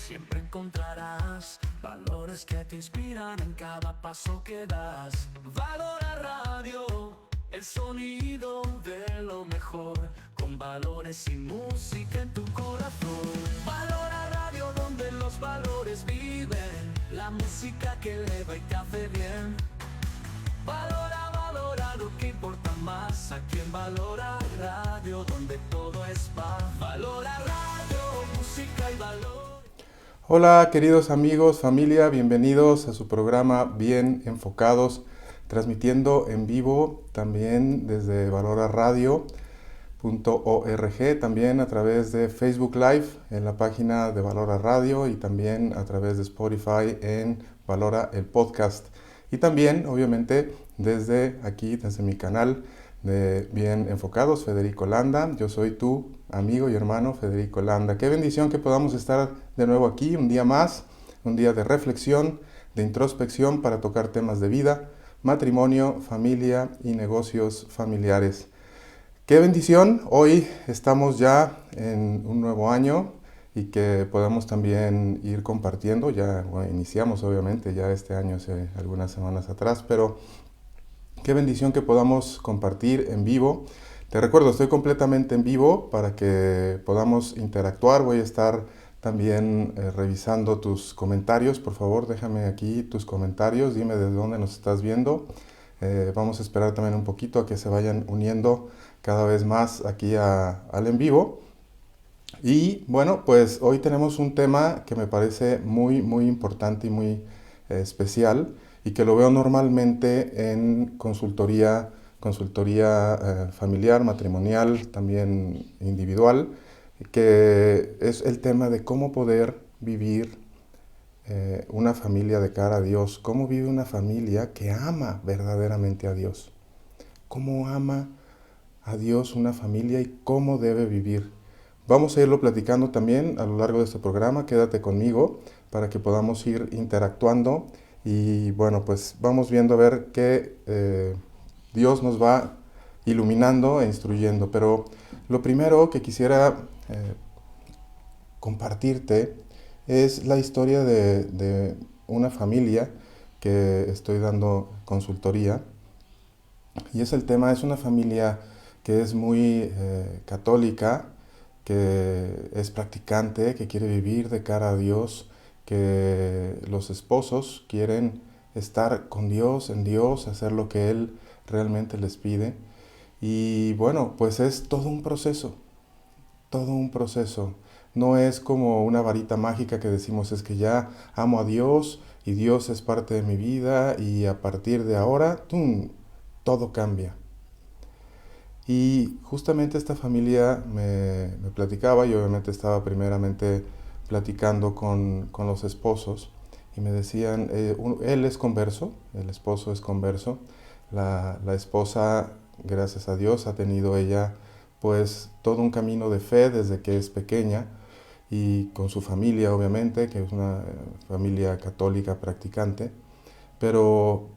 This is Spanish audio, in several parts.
Siempre encontrarás valores que te inspiran en cada paso que das. Valora Radio, el sonido de lo mejor, con valores y música en tu corazón. Valora Radio, donde los valores viven, la música que eleva y te hace bien. Valora lo que importa más, aquí en Valora Radio, donde todo es paz. Valora Radio, música y valor. Hola queridos amigos, familia, bienvenidos a su programa Bien Enfocados, transmitiendo en vivo también desde valoraradio.org, también a través de Facebook Live en la página de Valora Radio y también a través de Spotify en Valora el Podcast. Y también, obviamente, desde aquí, desde mi canal de Bien Enfocados, Federico Landa. Yo soy tu amigo y hermano Federico Landa. Qué bendición que podamos estar de nuevo aquí, un día más, un día de reflexión, de introspección para tocar temas de vida, matrimonio, familia y negocios familiares. Qué bendición, hoy estamos ya en un nuevo año y que podamos también ir compartiendo, iniciamos obviamente ya este año hace algunas semanas atrás, pero qué bendición que podamos compartir en vivo. Te recuerdo, estoy completamente en vivo para que podamos interactuar. Voy a estar también revisando tus comentarios. Por favor, déjame aquí tus comentarios. Dime desde dónde nos estás viendo. Vamos a esperar también un poquito a que se vayan uniendo cada vez más aquí al en vivo. Y bueno, pues hoy tenemos un tema que me parece muy, muy importante y muy especial y que lo veo normalmente en consultoría familiar, matrimonial, también individual, que es el tema de cómo poder vivir una familia de cara a Dios, cómo vive una familia que ama verdaderamente a Dios, cómo ama a Dios una familia y cómo debe vivir. Vamos a irlo platicando también a lo largo de este programa, quédate conmigo para que podamos ir interactuando y bueno, pues vamos viendo a ver qué Dios nos va iluminando e instruyendo. Pero lo primero que quisiera compartirte es la historia de una familia que estoy dando consultoría y es una familia que es muy católica, que es practicante, que quiere vivir de cara a Dios, que los esposos quieren estar con Dios, en Dios, hacer lo que Él realmente les pide. Y bueno, pues es todo un proceso, todo un proceso. No es como una varita mágica que decimos es que ya amo a Dios y Dios es parte de mi vida y a partir de ahora, ¡tum!, todo cambia. Y justamente esta familia me platicaba, y obviamente estaba primeramente platicando con los esposos, y me decían, él es converso, el esposo es converso, la esposa, gracias a Dios, ha tenido ella pues todo un camino de fe desde que es pequeña, y con su familia obviamente, que es una familia católica practicante, pero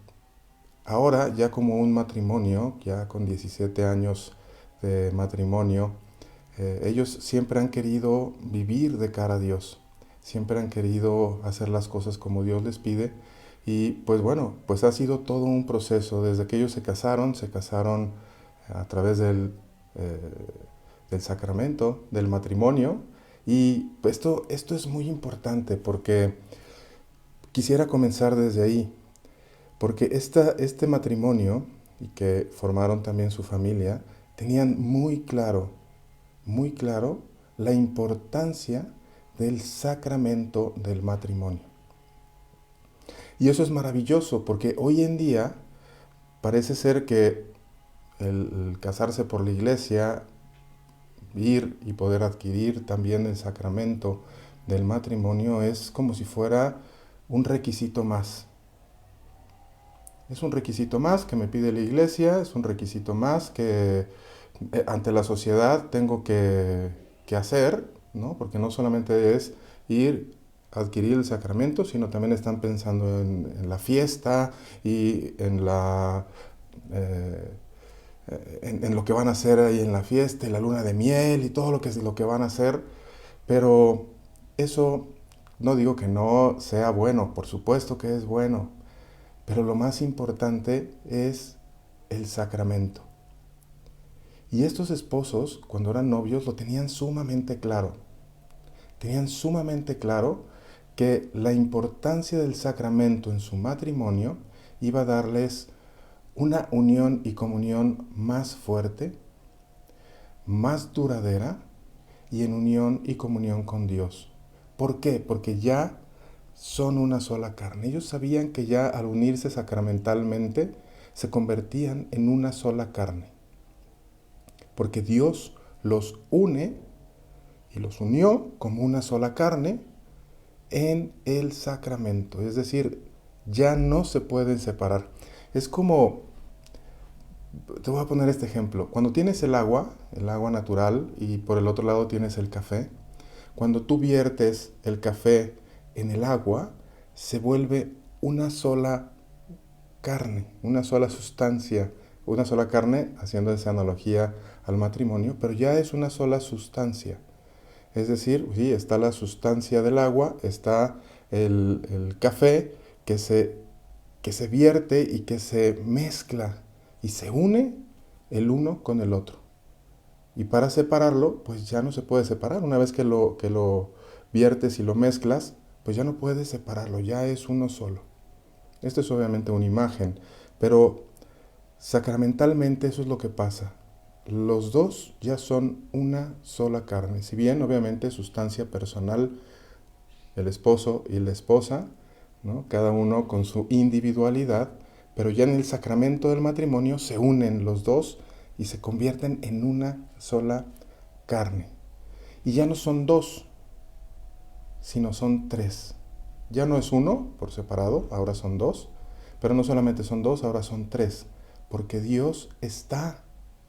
ahora ya como un matrimonio, ya con 17 años de matrimonio, ellos siempre han querido vivir de cara a Dios, siempre han querido hacer las cosas como Dios les pide y pues bueno, pues ha sido todo un proceso. Desde que ellos se casaron a través eh, del sacramento, del matrimonio y esto es muy importante porque quisiera comenzar desde ahí. Porque este matrimonio, y que formaron también su familia, tenían muy claro la importancia del sacramento del matrimonio. Y eso es maravilloso, porque hoy en día parece ser que el casarse por la iglesia, ir y poder adquirir también el sacramento del matrimonio es como si fuera un requisito más. Es un requisito más que me pide la iglesia, es un requisito más que ante la sociedad tengo que hacer, ¿no? Porque no solamente es ir a adquirir el sacramento, sino también están pensando en la fiesta y eh, en lo que van a hacer ahí en la fiesta y la luna de miel y todo lo que van a hacer. Pero eso no digo que no sea bueno, por supuesto que es bueno, pero lo más importante es el sacramento. Y estos esposos, cuando eran novios, lo tenían sumamente claro. Tenían sumamente claro que la importancia del sacramento en su matrimonio iba a darles una unión y comunión más fuerte, más duradera y en unión y comunión con Dios. ¿Por qué? Porque ya son una sola carne. Ellos sabían que ya al unirse sacramentalmente se convertían en una sola carne. Porque Dios los une y los unió como una sola carne en el sacramento. Es decir, ya no se pueden separar. Es como, te voy a poner este ejemplo. Cuando tienes el agua natural, y por el otro lado tienes el café, cuando tú viertes el café en el agua, se vuelve una sola carne, una sola sustancia, una sola carne, haciendo esa analogía al matrimonio, pero ya es una sola sustancia. Es decir, sí, está la sustancia del agua, está el café que se vierte y que se mezcla y se une el uno con el otro. Y para separarlo, pues ya no se puede separar. Una vez que lo viertes y lo mezclas, pues ya no puedes separarlo, ya es uno solo. Esto es obviamente una imagen, pero sacramentalmente eso es lo que pasa. Los dos ya son una sola carne. Si bien obviamente sustancia personal, el esposo y la esposa, ¿no? Cada uno con su individualidad, pero ya en el sacramento del matrimonio se unen los dos y se convierten en una sola carne. Y ya no son dos, sino son tres. Ya no es uno por separado, ahora son dos, pero no solamente son dos, ahora son tres, porque Dios está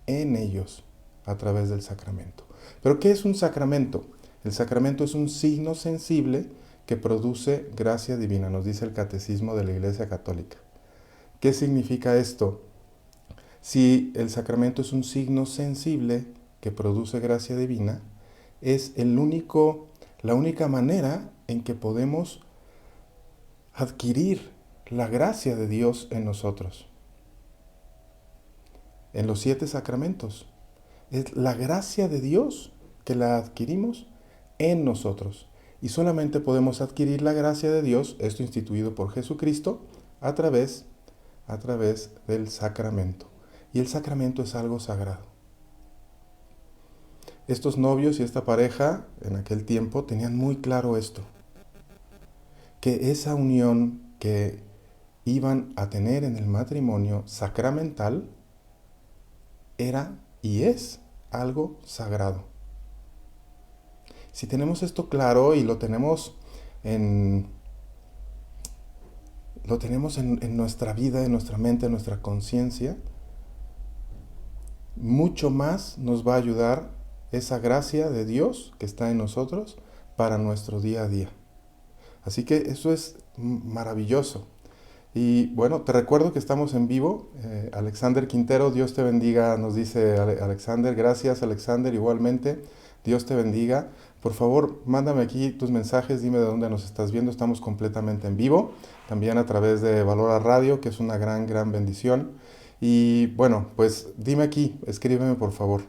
en ellos a través del sacramento. ¿Pero qué es un sacramento? El sacramento es un signo sensible que produce gracia divina, nos dice el Catecismo de la Iglesia Católica. ¿Qué significa esto? Si el sacramento es un signo sensible que produce gracia divina, es la única manera en que podemos adquirir la gracia de Dios en nosotros. En los 7 sacramentos. Es la gracia de Dios que la adquirimos en nosotros. Y solamente podemos adquirir la gracia de Dios, esto instituido por Jesucristo, a través del sacramento. Y el sacramento es algo sagrado. Estos novios y esta pareja en aquel tiempo tenían muy claro esto, que esa unión que iban a tener en el matrimonio sacramental era y es algo sagrado. Si tenemos esto claro y lo tenemos en nuestra vida, en nuestra mente, en nuestra conciencia, mucho más nos va a ayudar esa gracia de Dios que está en nosotros para nuestro día a día. Así que eso es maravilloso. Y bueno, te recuerdo que estamos en vivo. Alexander Quintero, Dios te bendiga, nos dice Alexander. Gracias, Alexander, igualmente. Dios te bendiga. Por favor, mándame aquí tus mensajes, dime de dónde nos estás viendo. Estamos completamente en vivo. También a través de Valora Radio, que es una gran, gran bendición. Y bueno, pues dime aquí, escríbeme por favor.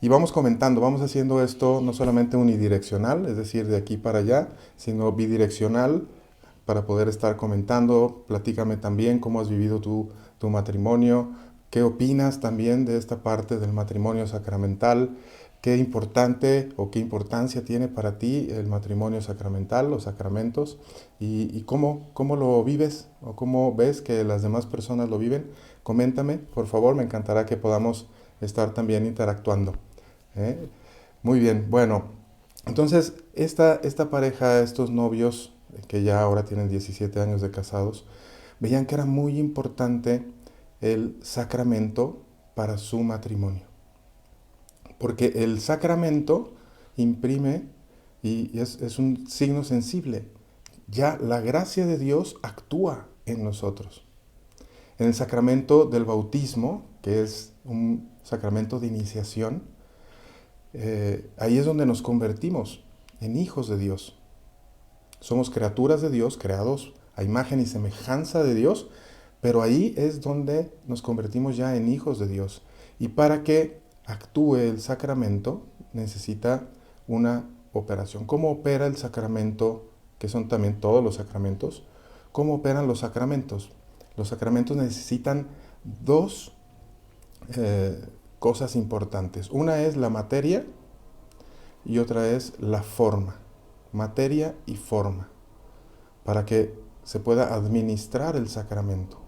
Y vamos comentando, vamos haciendo esto no solamente unidireccional, es decir, de aquí para allá, sino bidireccional, para poder estar comentando. Platícame también cómo has vivido tu matrimonio, qué opinas también de esta parte del matrimonio sacramental, qué importante o qué importancia tiene para ti el matrimonio sacramental, los sacramentos, y cómo lo vives o cómo ves que las demás personas lo viven. Coméntame, por favor, me encantará que podamos estar también interactuando. Muy bien, bueno, entonces esta pareja, estos novios que ya ahora tienen 17 años de casados, veían que era muy importante el sacramento para su matrimonio. Porque el sacramento imprime y es un signo sensible. Ya la gracia de Dios actúa en nosotros. En el sacramento del bautismo, que es un sacramento de iniciación, ahí es donde nos convertimos en hijos de Dios. Somos criaturas de Dios, creados a imagen y semejanza de Dios, pero ahí es donde nos convertimos ya en hijos de Dios. Y para que actúe el sacramento necesita una operación. ¿Cómo opera el sacramento, que son también todos los sacramentos? ¿Cómo operan los sacramentos? Los sacramentos necesitan dos cosas importantes. Una es la materia y otra es la forma. Materia y forma. Para que se pueda administrar el sacramento.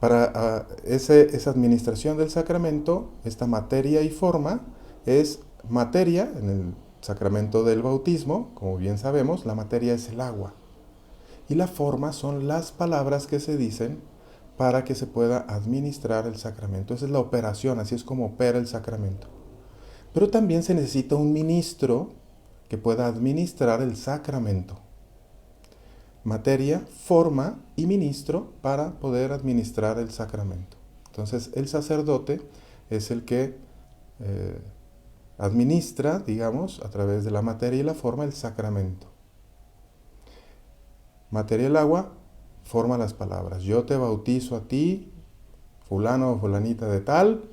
Para esa administración del sacramento, esta materia y forma es materia, en el sacramento del bautismo, como bien sabemos, la materia es el agua. Y la forma son las palabras que se dicen para que se pueda administrar el sacramento. Esa es la operación, así es como opera el sacramento. Pero también se necesita un ministro que pueda administrar el sacramento. Materia, forma y ministro para poder administrar el sacramento. Entonces el sacerdote es el que administra, digamos, a través de la materia y la forma el sacramento. Materia el agua, forma las palabras. Yo te bautizo a ti, fulano o fulanita de tal,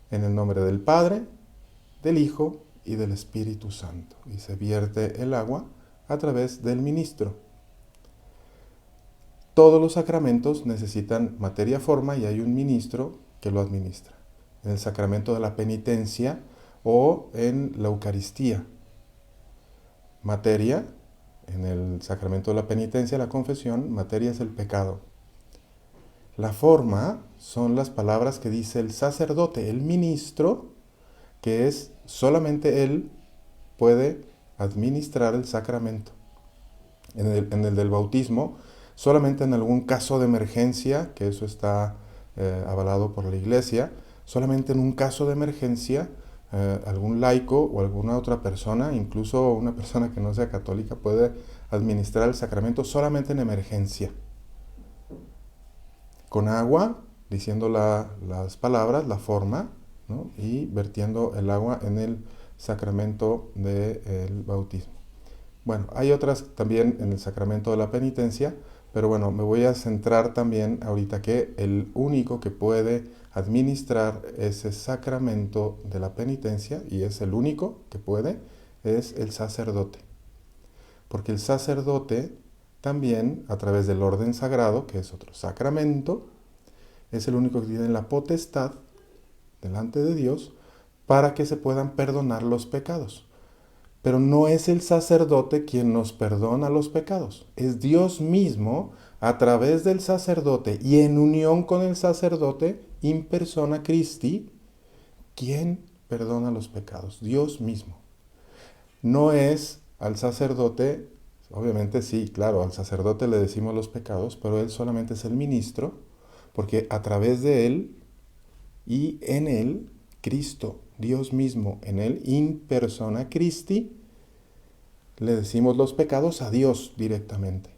en el nombre del Padre, del Hijo y del Espíritu Santo. Y se vierte el agua a través del ministro. Todos los sacramentos necesitan materia, forma y hay un ministro que lo administra. En el sacramento de la penitencia o en la Eucaristía. Materia, en el sacramento de la penitencia, la confesión, materia es el pecado. La forma son las palabras que dice el sacerdote, el ministro, que es solamente él puede administrar el sacramento. En el del bautismo, solamente en algún caso de emergencia, que eso está avalado por la Iglesia, solamente en un caso de emergencia, algún laico o alguna otra persona, incluso una persona que no sea católica, puede administrar el sacramento solamente en emergencia. Con agua, diciendo las palabras, la forma, ¿no? Y vertiendo el agua en el sacramento del bautismo. Bueno, hay otras también en el sacramento de la penitencia, pero bueno, me voy a centrar también ahorita que el único que puede administrar ese sacramento de la penitencia, y es el único que puede, es el sacerdote. Porque el sacerdote también, a través del orden sagrado, que es otro sacramento, es el único que tiene la potestad delante de Dios para que se puedan perdonar los pecados. Pero no es el sacerdote quien nos perdona los pecados. Es Dios mismo, a través del sacerdote y en unión con el sacerdote, in persona Christi, quien perdona los pecados. Dios mismo. No es al sacerdote, obviamente sí, claro, al sacerdote le decimos los pecados, pero él solamente es el ministro, porque a través de él y en él, Cristo, Dios mismo, en él, in persona Christi, le decimos los pecados a Dios directamente.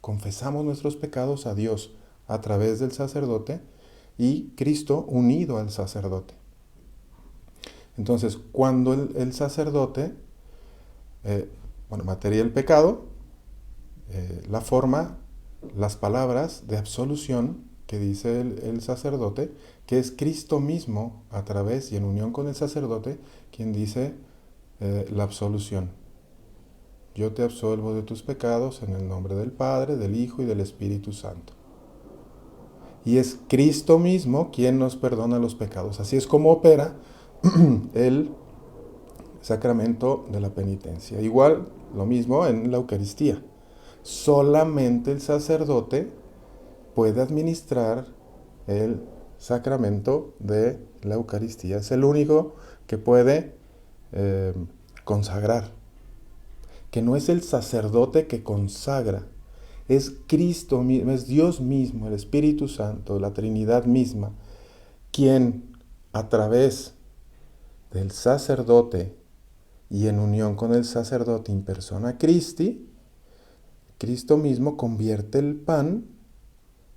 Confesamos nuestros pecados a Dios a través del sacerdote y Cristo unido al sacerdote. Entonces, cuando el sacerdote, materia el pecado, la forma, las palabras de absolución que dice el sacerdote, que es Cristo mismo a través y en unión con el sacerdote, quien dice la absolución. Yo te absolvo de tus pecados en el nombre del Padre, del Hijo y del Espíritu Santo. Y es Cristo mismo quien nos perdona los pecados. Así es como opera el sacramento de la penitencia. Igual, lo mismo en la Eucaristía. Solamente el sacerdote puede administrar el sacramento de la Eucaristía. Es el único que puede consagrar. Que no es el sacerdote que consagra, es Cristo mismo, es Dios mismo, el Espíritu Santo, la Trinidad misma, quien a través del sacerdote y en unión con el sacerdote in persona Christi, Cristo mismo convierte el pan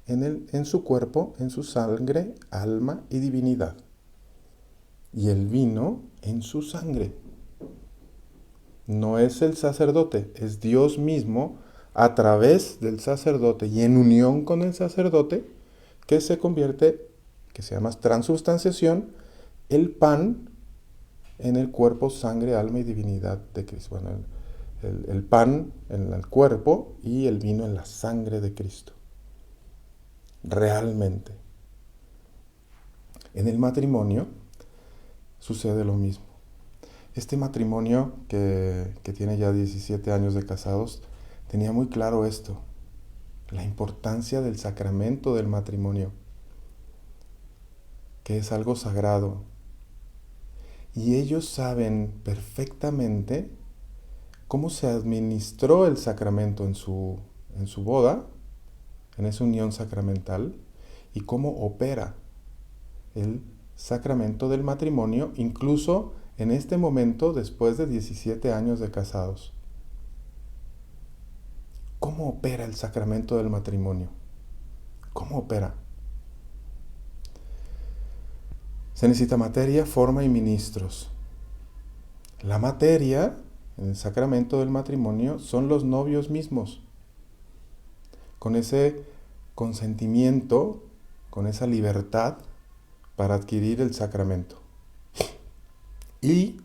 en su cuerpo, en su sangre, alma y divinidad, y el vino en su sangre. No es el sacerdote, es Dios mismo a través del sacerdote y en unión con el sacerdote que se convierte, que se llama transubstanciación, el pan en el cuerpo, sangre, alma y divinidad de Cristo. Bueno, el pan en el cuerpo y el vino en la sangre de Cristo. Realmente. En el matrimonio sucede lo mismo. Este matrimonio que tiene ya 17 años de casados tenía muy claro esto, la importancia del sacramento del matrimonio, que es algo sagrado. Y ellos saben perfectamente cómo se administró el sacramento en su boda, en esa unión sacramental, y cómo opera el sacramento del matrimonio, incluso en este momento después de 17 años de casados. ¿Cómo opera el sacramento del matrimonio? ¿Cómo opera? Se necesita materia, forma y ministros. La materia en el sacramento del matrimonio son los novios mismos, con ese consentimiento, con esa libertad para adquirir el sacramento. Y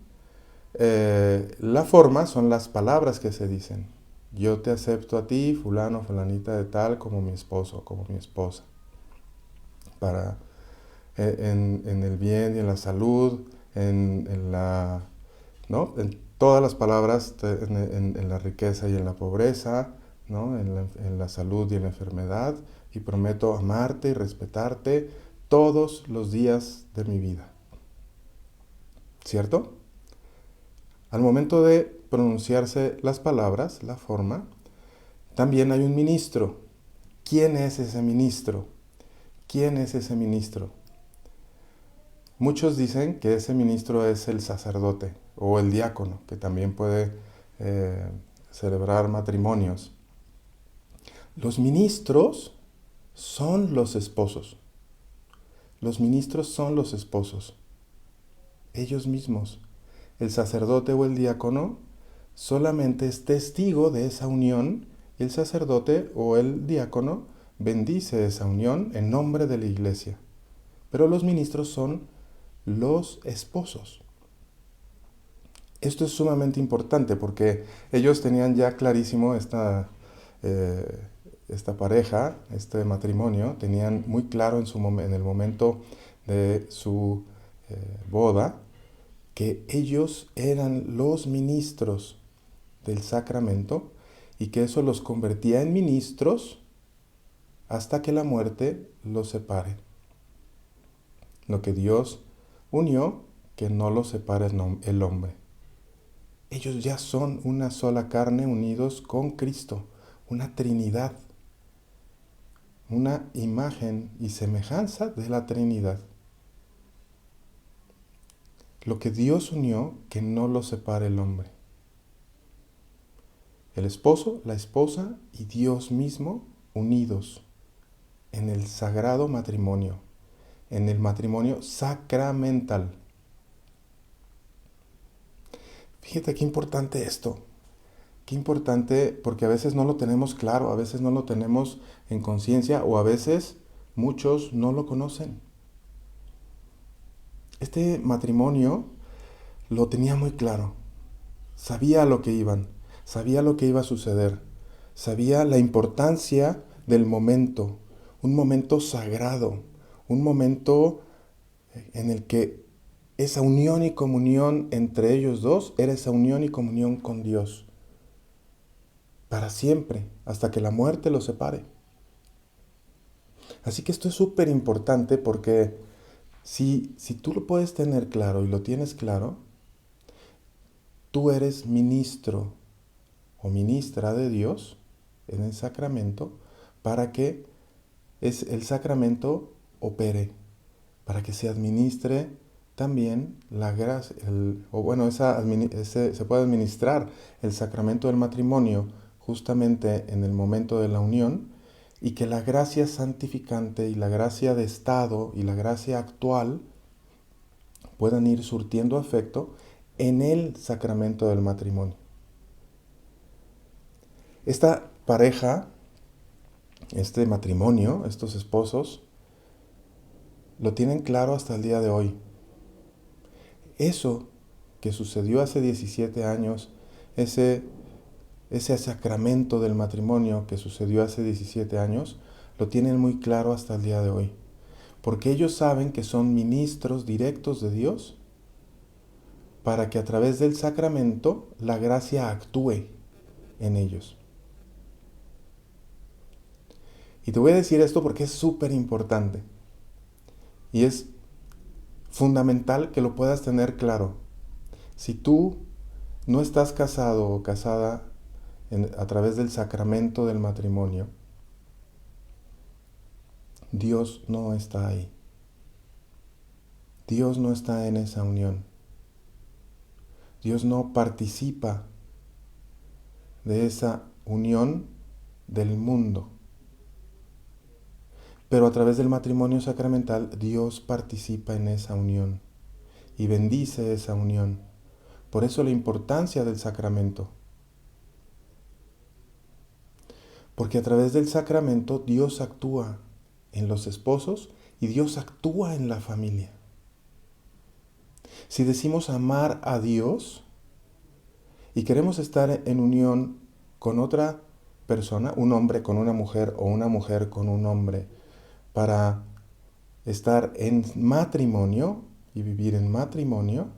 la forma son las palabras que se dicen. Yo te acepto a ti, fulano, fulanita de tal, como mi esposo, como mi esposa. Para, en el bien y en la salud, en la, ¿no? En todas las palabras, en la riqueza y en la pobreza, ¿no? En la salud y en la enfermedad. Y prometo amarte y respetarte todos los días de mi vida. ¿Cierto? Al momento de pronunciarse las palabras, la forma, también hay un ministro. ¿Quién es ese ministro? ¿Quién es ese ministro? Muchos dicen que ese ministro es el sacerdote o el diácono, que también puede celebrar matrimonios. Los ministros son los esposos. Los ministros son los esposos. Ellos mismos. El sacerdote o el diácono solamente es testigo de esa unión. El sacerdote o el diácono bendice esa unión en nombre de la iglesia. Pero los ministros son los esposos. Esto es sumamente importante porque ellos tenían ya clarísimo esta pareja, este matrimonio, tenían muy claro en el momento de su boda, que ellos eran los ministros del sacramento y que eso los convertía en ministros hasta que la muerte los separe. Lo que Dios unió, que no lo separe el hombre. Ellos ya son una sola carne unidos con Cristo, una Trinidad, una imagen y semejanza de la Trinidad. Lo que Dios unió, que no lo separe el hombre. El esposo, la esposa y Dios mismo unidos en el sagrado matrimonio, en el matrimonio sacramental. Fíjate qué importante esto. Qué importante, porque a veces no lo tenemos claro, a veces no lo tenemos en conciencia o a veces muchos no lo conocen. Este matrimonio lo tenía muy claro. Sabía a lo que iban, sabía lo que iba a suceder, sabía la importancia del momento, un momento sagrado, un momento en el que esa unión y comunión entre ellos dos era esa unión y comunión con Dios. Para siempre, hasta que la muerte los separe. Así que esto es súper importante porque si tú lo puedes tener claro y lo tienes claro, tú eres ministro o ministra de Dios en el sacramento para que el sacramento opere, para que se administre también la gracia, se puede administrar el sacramento del matrimonio justamente en el momento de la unión y que la gracia santificante y la gracia de estado y la gracia actual puedan ir surtiendo efecto en el sacramento del matrimonio. Esta pareja, este matrimonio, estos esposos, lo tienen claro hasta el día de hoy. Eso que sucedió hace 17 años, ese sacramento del matrimonio que sucedió hace 17 años, lo tienen muy claro hasta el día de hoy. Porque ellos saben que son ministros directos de Dios para que a través del sacramento la gracia actúe en ellos. Y te voy a decir esto porque es súper importante. Y es fundamental que lo puedas tener claro. Si tú no estás casado o casada a través del sacramento del matrimonio, Dios no está ahí. Dios no está en esa unión. Dios no participa de esa unión del mundo. Pero a través del matrimonio sacramental, Dios participa en esa unión y bendice esa unión. Por eso la importancia del sacramento. Porque a través del sacramento Dios actúa en los esposos y Dios actúa en la familia. Si decimos amar a Dios y queremos estar en unión con otra persona, un hombre con una mujer o una mujer con un hombre, para estar en matrimonio y vivir en matrimonio,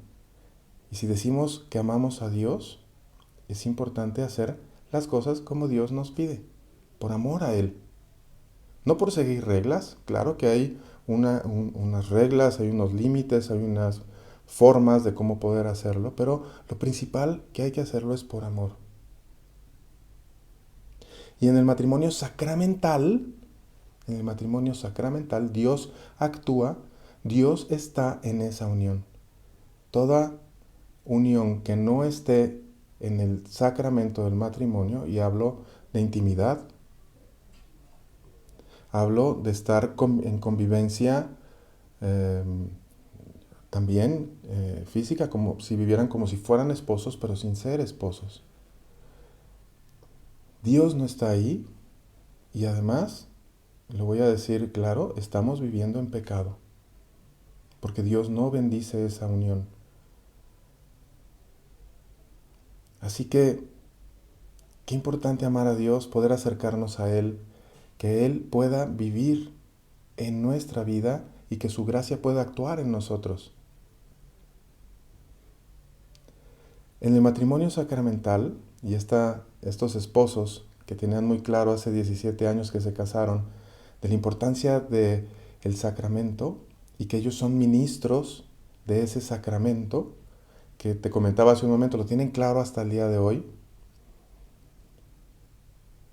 y si decimos que amamos a Dios, es importante hacer las cosas como Dios nos pide, por amor a Él. No por seguir reglas, claro que hay unas reglas, hay unos límites, hay unas formas de cómo poder hacerlo, pero lo principal que hay que hacerlo es por amor. Y en el matrimonio sacramental, Dios actúa, Dios está en esa unión. Toda unión que no esté en el sacramento del matrimonio, y hablo de intimidad, hablo de estar en convivencia también física, como si vivieran como si fueran esposos, pero sin ser esposos. Dios no está ahí, y además, lo voy a decir claro, estamos viviendo en pecado, porque Dios no bendice esa unión. Así que, qué importante amar a Dios, poder acercarnos a Él, que Él pueda vivir en nuestra vida y que su gracia pueda actuar en nosotros. En el matrimonio sacramental, y estos esposos que tenían muy claro hace 17 años que se casaron, de la importancia del sacramento y que ellos son ministros de ese sacramento, que te comentaba hace un momento, lo tienen claro hasta el día de hoy.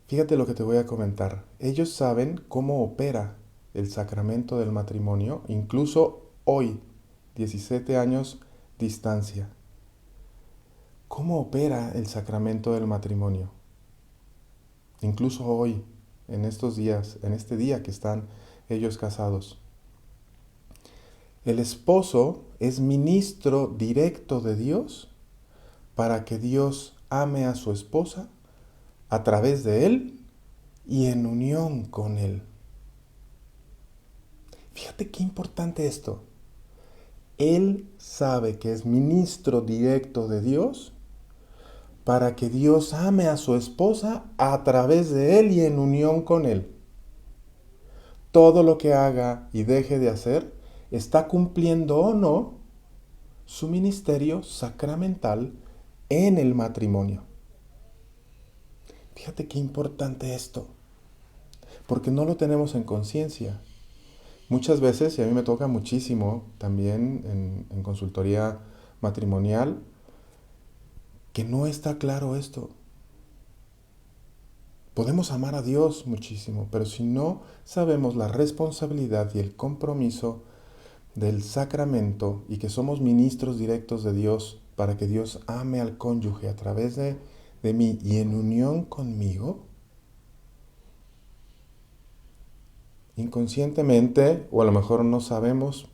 Fíjate lo que te voy a comentar. Ellos saben cómo opera el sacramento del matrimonio, incluso hoy, 17 años distancia. ¿Cómo opera el sacramento del matrimonio? Incluso hoy, en estos días, en este día que están ellos casados. El esposo es ministro directo de Dios para que Dios ame a su esposa a través de él y en unión con él. Fíjate qué importante esto. Él sabe que es ministro directo de Dios para que Dios ame a su esposa a través de él y en unión con él. Todo lo que haga y deje de hacer está cumpliendo o no su ministerio sacramental en el matrimonio. Fíjate qué importante esto, porque no lo tenemos en conciencia. Muchas veces, y a mí me toca muchísimo también en consultoría matrimonial, que no está claro esto. Podemos amar a Dios muchísimo, pero si no sabemos la responsabilidad y el compromiso del sacramento y que somos ministros directos de Dios para que Dios ame al cónyuge a través de mí y en unión conmigo, inconscientemente, o a lo mejor no sabemos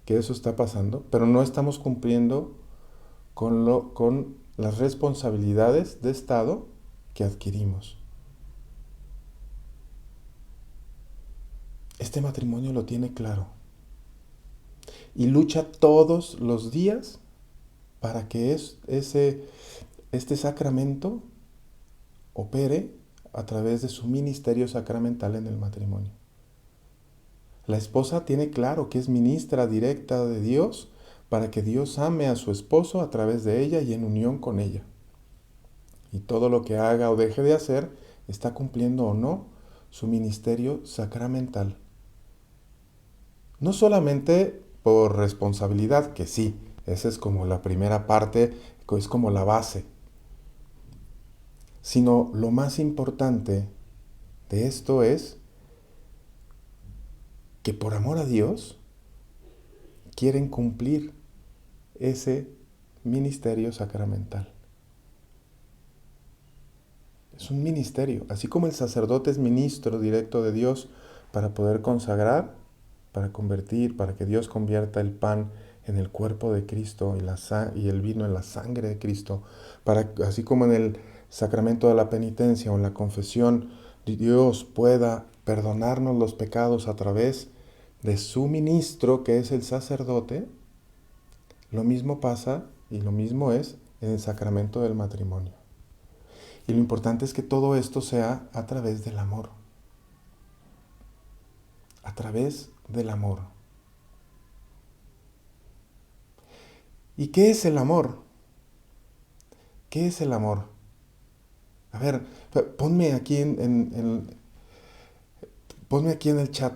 que eso está pasando, pero no estamos cumpliendo con las responsabilidades de Estado que adquirimos. este matrimonio lo tiene claro y lucha todos los días para que este sacramento opere a través de su ministerio sacramental en el matrimonio. La esposa tiene claro que es ministra directa de Dios para que Dios ame a su esposo a través de ella y en unión con ella. Y todo lo que haga o deje de hacer está cumpliendo o no su ministerio sacramental. No solamente por responsabilidad, que sí, esa es como la primera parte, es como la base, sino lo más importante de esto es que por amor a Dios quieren cumplir ese ministerio sacramental. Es un ministerio, así como el sacerdote es ministro directo de Dios para poder consagrar, para convertir, para que Dios convierta el pan en el cuerpo de Cristo y el vino en la sangre de Cristo, así como en el sacramento de la penitencia o en la confesión, Dios pueda perdonarnos los pecados a través de su ministro, que es el sacerdote. Lo mismo pasa y lo mismo es en el sacramento del matrimonio. Y lo importante es que todo esto sea a través del amor. A través del amor. ¿Y qué es el amor? ¿Qué es el amor? A ver, ponme aquí ponme aquí en el chat,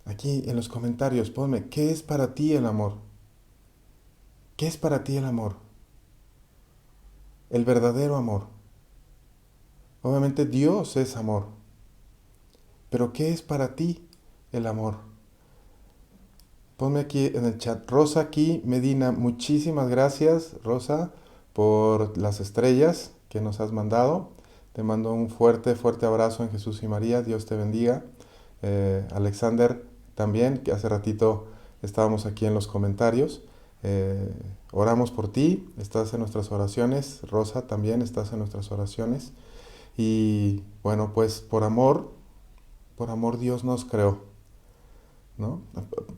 aquí en los comentarios, ponme, ¿qué es para ti el amor? ¿Qué es para ti el amor? El verdadero amor. Obviamente Dios es amor. Pero ¿qué es para ti el amor? Ponme aquí en el chat. Rosa aquí, Medina, muchísimas gracias, Rosa, por las estrellas que nos has mandado. Te mando un fuerte, fuerte abrazo en Jesús y María. Dios te bendiga. Alexander también, que hace ratito estábamos aquí en los comentarios. Oramos por ti, estás en nuestras oraciones. Rosa, también estás en nuestras oraciones. Y bueno, pues por amor Dios nos creó, ¿no?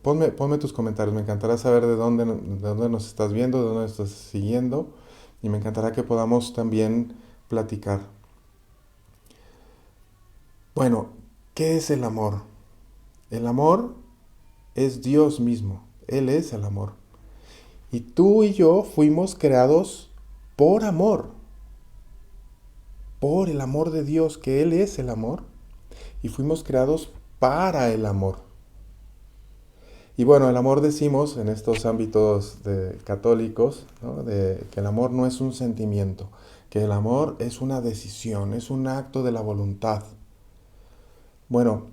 Ponme tus comentarios, me encantará saber de dónde nos estás viendo, de dónde nos estás siguiendo, y me encantará que podamos también platicar. Bueno, ¿qué es el amor? El amor es Dios mismo, Él es el amor. Y tú y yo fuimos creados por amor, por el amor de Dios, que Él es el amor, y fuimos creados para el amor. Y bueno, el amor decimos en estos ámbitos católicos, ¿no? De que el amor no es un sentimiento, que el amor es una decisión, es un acto de la voluntad. Bueno,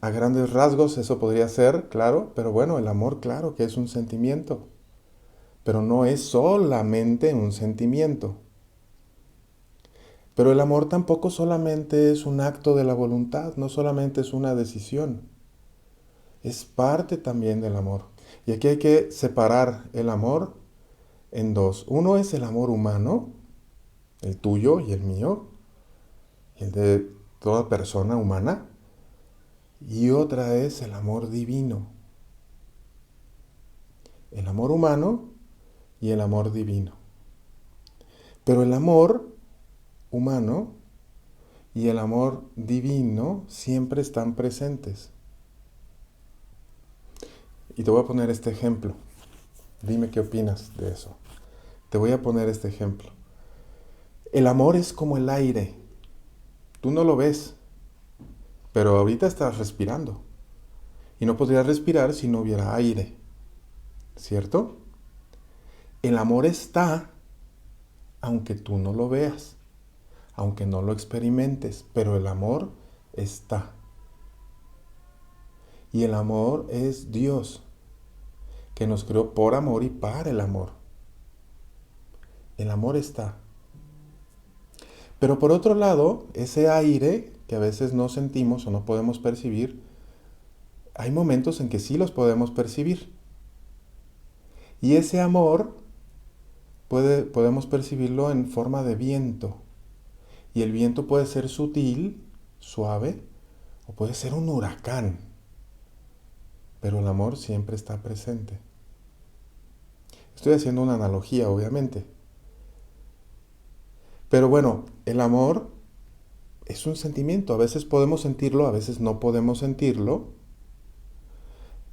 a grandes rasgos eso podría ser, claro, pero bueno, el amor claro que es un sentimiento, pero no es solamente un sentimiento. Pero el amor tampoco solamente es un acto de la voluntad, no solamente es una decisión. Es parte también del amor. Y aquí hay que separar el amor en dos. Uno es el amor humano, el tuyo y el mío, el de toda persona humana. Y otra es el amor divino. El amor humano y el amor divino. Pero el amor humano y el amor divino siempre están presentes. Y te voy a poner este ejemplo. Dime qué opinas de eso. Te voy a poner este ejemplo. El amor es como el aire. Tú no lo ves, pero ahorita estás respirando. Y no podrías respirar si no hubiera aire. ¿Cierto? El amor está, aunque tú no lo veas, aunque no lo experimentes, pero el amor está. Y el amor es Dios, que nos creó por amor y para el amor. El amor está. Pero por otro lado, ese aire que a veces no sentimos o no podemos percibir, hay momentos en que sí los podemos percibir. Y ese amor podemos percibirlo en forma de viento. Y el viento puede ser sutil, suave, o puede ser un huracán, pero el amor siempre está presente. Estoy haciendo una analogía, obviamente. Pero bueno, el amor es un sentimiento. A veces podemos sentirlo, a veces no podemos sentirlo.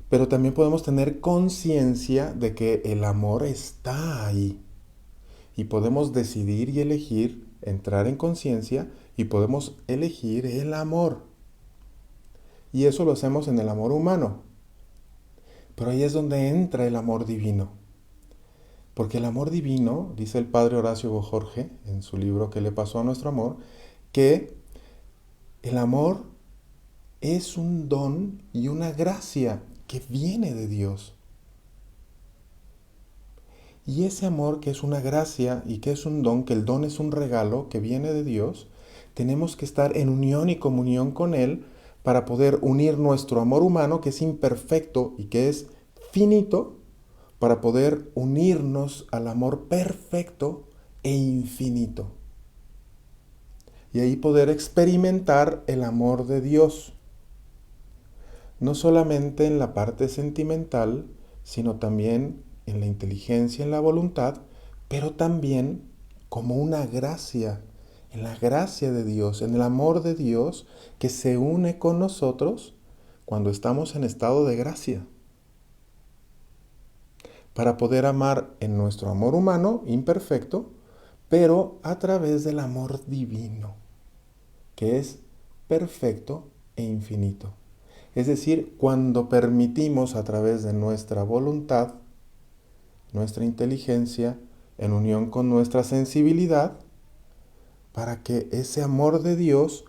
Pero también podemos tener conciencia de que el amor está ahí. Y podemos decidir y elegir entrar en conciencia y podemos elegir el amor. Y eso lo hacemos en el amor humano. Pero ahí es donde entra el amor divino. Porque el amor divino, dice el padre Horacio Bojorge en su libro ¿Qué le pasó a nuestro amor?, que el amor es un don y una gracia que viene de Dios. Y ese amor que es una gracia y que es un don, que el don es un regalo que viene de Dios, tenemos que estar en unión y comunión con Él para poder unir nuestro amor humano, que es imperfecto y que es finito, para poder unirnos al amor perfecto e infinito. Y ahí poder experimentar el amor de Dios. No solamente en la parte sentimental, sino también en la inteligencia, en la voluntad, pero también como una gracia, en la gracia de Dios, en el amor de Dios que se une con nosotros cuando estamos en estado de gracia. Para poder amar en nuestro amor humano, imperfecto, pero a través del amor divino, que es perfecto e infinito. Es decir, cuando permitimos a través de nuestra voluntad, nuestra inteligencia, en unión con nuestra sensibilidad, para que ese amor de Dios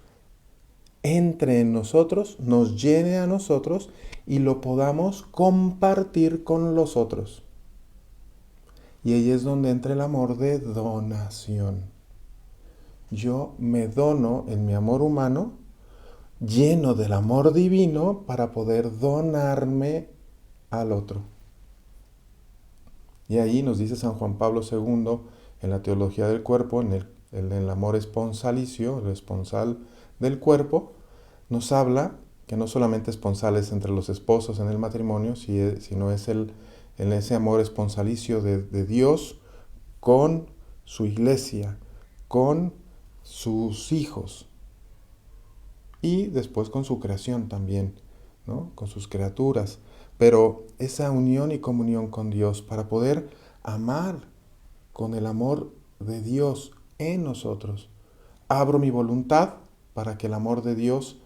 entre en nosotros, nos llene a nosotros y lo podamos compartir con los otros. Y ahí es donde entra el amor de donación. Yo me dono en mi amor humano, lleno del amor divino para poder donarme al otro. Y ahí nos dice San Juan Pablo II en la teología del cuerpo, en el amor esponsalicio, el esponsal del cuerpo, nos habla que no solamente esponsal es entre los esposos en el matrimonio, sino es en ese amor esponsalicio de Dios con su iglesia, con sus hijos y después con su creación también, ¿no? Con sus criaturas. Pero esa unión y comunión con Dios para poder amar con el amor de Dios en nosotros. Abro mi voluntad para que el amor de Dios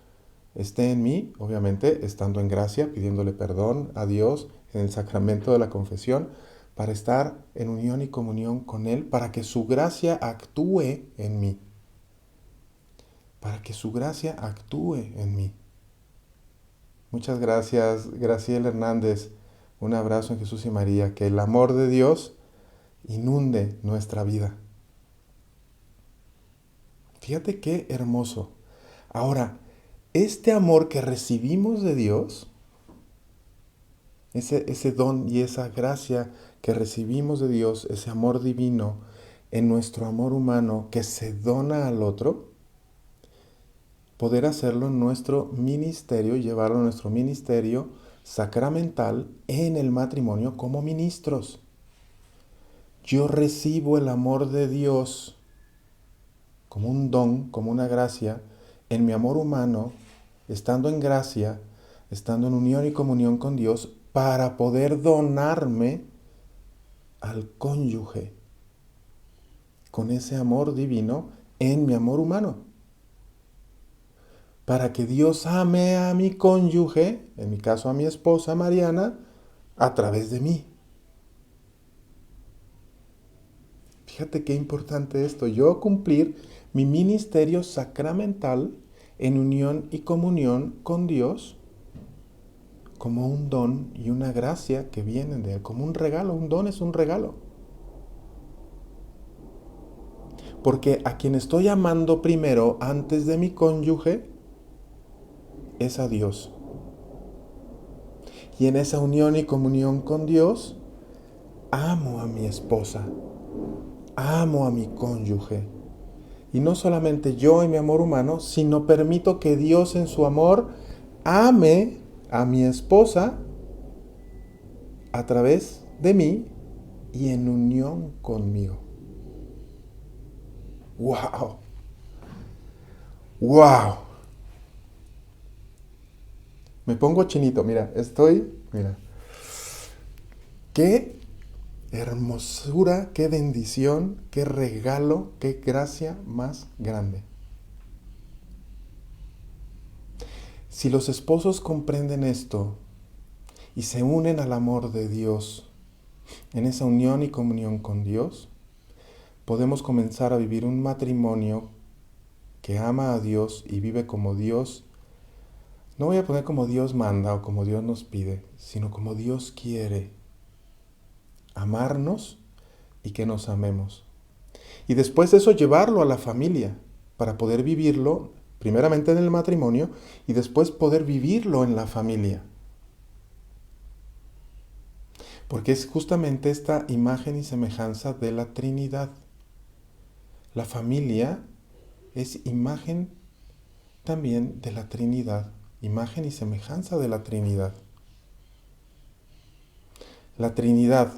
esté en mí, obviamente estando en gracia, pidiéndole perdón a Dios en el sacramento de la confesión, para estar en unión y comunión con Él, para que su gracia actúe en mí. Para que su gracia actúe en mí. Muchas gracias, Graciela Hernández. Un abrazo en Jesús y María. Que el amor de Dios inunde nuestra vida. Fíjate qué hermoso. Ahora, este amor que recibimos de Dios, ese don y esa gracia que recibimos de Dios, ese amor divino en nuestro amor humano que se dona al otro, poder hacerlo en nuestro ministerio, llevarlo a nuestro ministerio sacramental en el matrimonio como ministros. Yo recibo el amor de Dios como un don, como una gracia, en mi amor humano, estando en gracia, estando en unión y comunión con Dios, para poder donarme al cónyuge con ese amor divino en mi amor humano. Para que Dios ame a mi cónyuge, en mi caso a mi esposa Mariana, a través de mí. Fíjate qué importante esto, yo cumplir mi ministerio sacramental en unión y comunión con Dios como un don y una gracia que vienen de Él, como un regalo. Un don es un regalo. Porque a quien estoy amando primero antes de mi cónyuge es a Dios. Y en esa unión y comunión con Dios, amo a mi esposa, amo a mi cónyuge. Y no solamente yo y mi amor humano, sino permito que Dios en su amor ame a mi esposa a través de mí y en unión conmigo. ¡Wow! ¡Wow! Me pongo chinito, mira. Qué hermosura, qué bendición, qué regalo, qué gracia más grande. Si los esposos comprenden esto y se unen al amor de Dios, en esa unión y comunión con Dios, podemos comenzar a vivir un matrimonio que ama a Dios y vive como Dios. No voy a poner como Dios manda o como Dios nos pide, sino como Dios quiere amarnos y que nos amemos. Y después de eso llevarlo a la familia para poder vivirlo primeramente en el matrimonio y después poder vivirlo en la familia. Porque es justamente esta imagen y semejanza de la Trinidad. La familia es imagen también de la Trinidad, imagen y semejanza de la Trinidad. La Trinidad,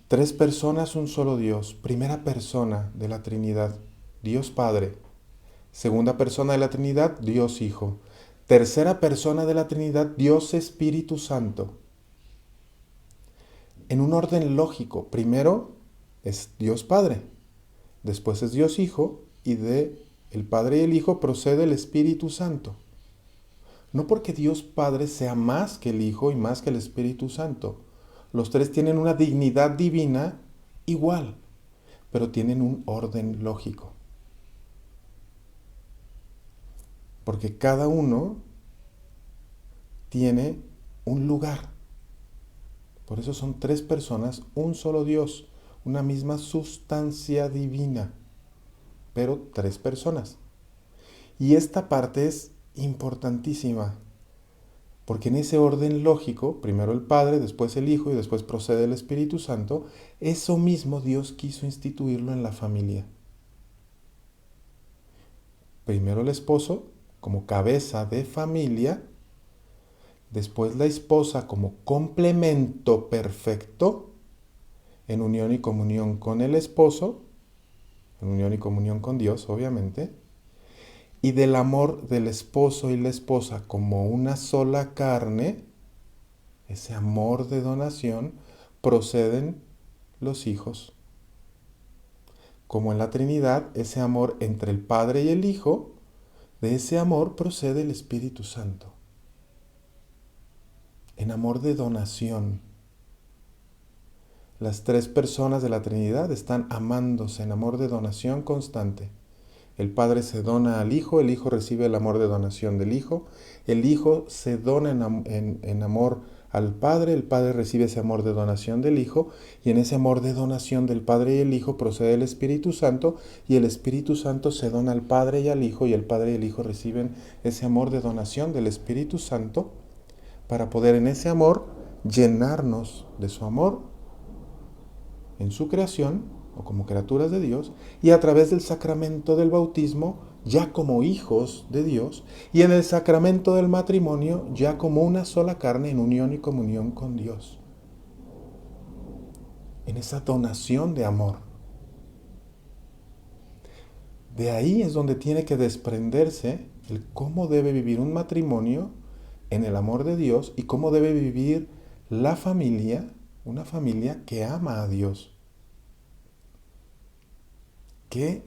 3 personas, un solo Dios, primera persona de la Trinidad, Dios Padre, segunda persona de la Trinidad, Dios Hijo, tercera persona de la Trinidad, Dios Espíritu Santo. En un orden lógico, primero es Dios Padre, después es Dios Hijo y de el Padre y el Hijo procede el Espíritu Santo. No porque Dios Padre sea más que el Hijo y más que el Espíritu Santo. Los 3 tienen una dignidad divina igual, pero tienen un orden lógico. Porque cada uno tiene un lugar. Por eso son 3 personas, un solo Dios, una misma sustancia divina, pero 3 personas. Y esta parte es importantísima, porque en ese orden lógico, primero el Padre, después el Hijo y después procede el Espíritu Santo, eso mismo Dios quiso instituirlo en la familia. Primero el esposo como cabeza de familia, después la esposa como complemento perfecto, en unión y comunión con el esposo, en unión y comunión con Dios, obviamente, y del amor del esposo y la esposa como una sola carne, ese amor de donación, proceden los hijos. Como en la Trinidad, ese amor entre el Padre y el Hijo, de ese amor procede el Espíritu Santo. En amor de donación. Las 3 personas de la Trinidad están amándose en amor de donación constante. El Padre se dona al Hijo, el Hijo recibe el amor de donación del Hijo, el Hijo se dona en amor al Padre, el Padre recibe ese amor de donación del Hijo, y en ese amor de donación del Padre y el Hijo procede el Espíritu Santo, y el Espíritu Santo se dona al Padre y al Hijo, y el Padre y el Hijo reciben ese amor de donación del Espíritu Santo, para poder en ese amor llenarnos de su amor en su creación, o como criaturas de Dios, y a través del sacramento del bautismo, ya como hijos de Dios, y en el sacramento del matrimonio, ya como una sola carne en unión y comunión con Dios. En esa donación de amor. De ahí es donde tiene que desprenderse el cómo debe vivir un matrimonio en el amor de Dios y cómo debe vivir la familia, una familia que ama a Dios. Qué